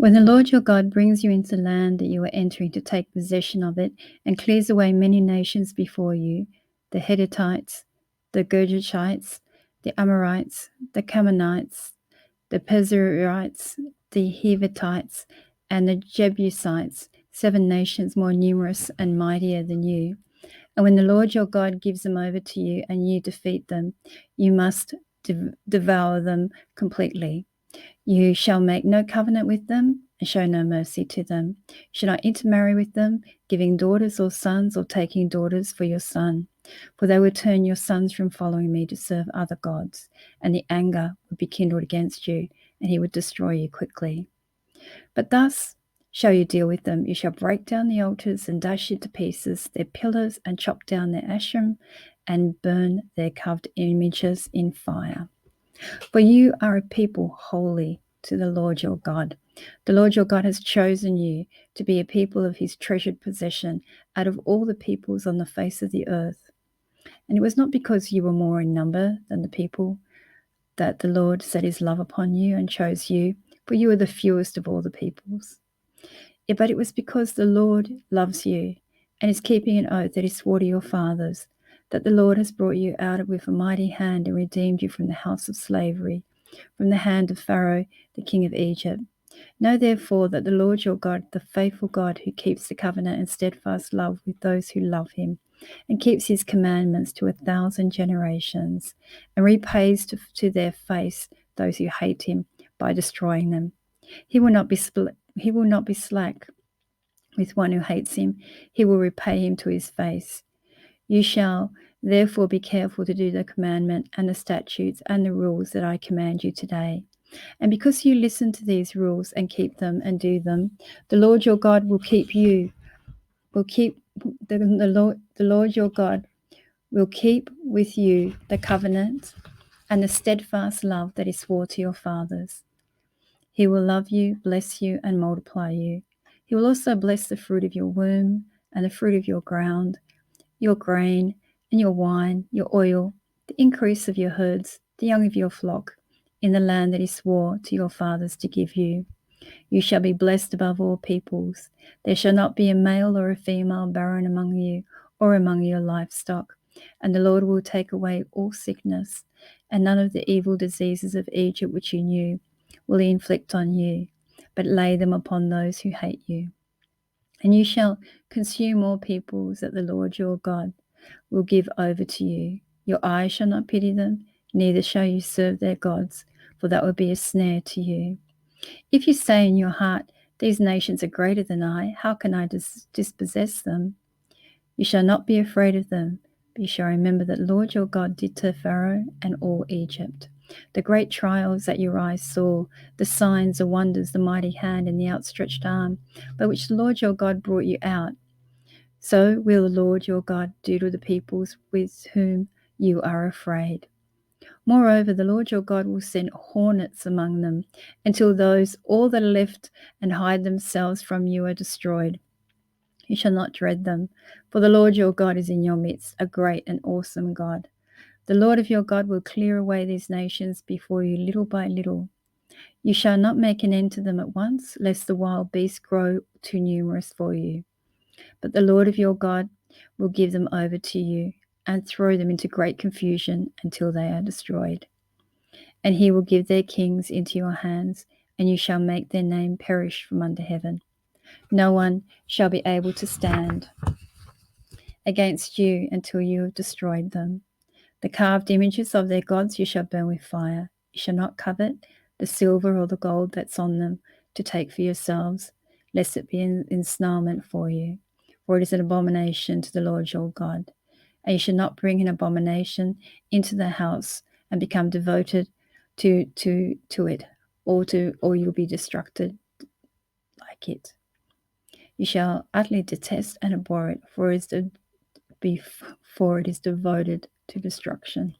When the Lord your God brings you into the land that you are entering to take possession of it, and clears away many nations before you, the Hittites, the Girgashites, the Amorites, the Canaanites, the Perizzites, the Hivitites, and the Jebusites, 7 nations more numerous and mightier than you. And when the Lord your God gives them over to you and you defeat them, you must devour them completely. You shall make no covenant with them and show no mercy to them. You shall not intermarry with them, giving daughters or sons or taking daughters for your son. For they will turn your sons from following me to serve other gods, and the anger would be kindled against you, and he would destroy you quickly. But thus shall you deal with them. You shall break down the altars and dash into pieces their pillars and chop down their Asherim and burn their carved images in fire. For you are a people holy to the Lord your God. The Lord your God has chosen you to be a people of his treasured possession out of all the peoples on the face of the earth. And it was not because you were more in number than the people that the Lord set his love upon you and chose you, for you are the fewest of all the peoples. But it was because the Lord loves you and is keeping an oath that he swore to your fathers, that the Lord has brought you out with a mighty hand and redeemed you from the house of slavery, from the hand of Pharaoh, the king of Egypt. Know therefore that the Lord your God, the faithful God who keeps the covenant and steadfast love with those who love him, and keeps his commandments to 1,000 generations, and repays to their face those who hate him by destroying them. He will not be slack with one who hates him. He will repay him to his face. You shall therefore be careful to do the commandment and the statutes and the rules that I command you today. And because you listen to these rules and keep them and do them, the Lord your God will keep the Lord your God will keep with you the covenant and the steadfast love that he swore to your fathers. He will love you, bless you, and multiply you. He will also bless the fruit of your womb and the fruit of your ground, your grain and your wine, your oil, the increase of your herds, the young of your flock, in the land that he swore to your fathers to give you. You shall be blessed above all peoples. There shall not be a male or a female barren among you or among your livestock. And the Lord will take away all sickness, and none of the evil diseases of Egypt which you knew will he inflict on you, but lay them upon those who hate you. And you shall consume all peoples that the Lord your God will give over to you. Your eyes shall not pity them, neither shall you serve their gods, for that would be a snare to you. If you say in your heart, these nations are greater than I, how can I dispossess them? You shall not be afraid of them, but you shall remember that the Lord your God did to Pharaoh and all Egypt. The great trials that your eyes saw, the signs, the wonders, the mighty hand and the outstretched arm, by which the Lord your God brought you out. So will the Lord your God do to the peoples with whom you are afraid. Moreover, the Lord your God will send hornets among them, until all that are left and hide themselves from you are destroyed. You shall not dread them, for the Lord your God is in your midst, a great and awesome God. The Lord of your God will clear away these nations before you little by little. You shall not make an end to them at once, lest the wild beasts grow too numerous for you. But the Lord of your God will give them over to you and throw them into great confusion until they are destroyed. And he will give their kings into your hands, and you shall make their name perish from under heaven. No one shall be able to stand against you until you have destroyed them. The carved images of their gods you shall burn with fire. You shall not covet the silver or the gold that's on them to take for yourselves, lest it be an ensnarement for you. For it is an abomination to the Lord your God. And you shall not bring an abomination into the house and become devoted to it, or you'll be destructed like it. You shall utterly detest and abhor it, for it is devoted to destruction.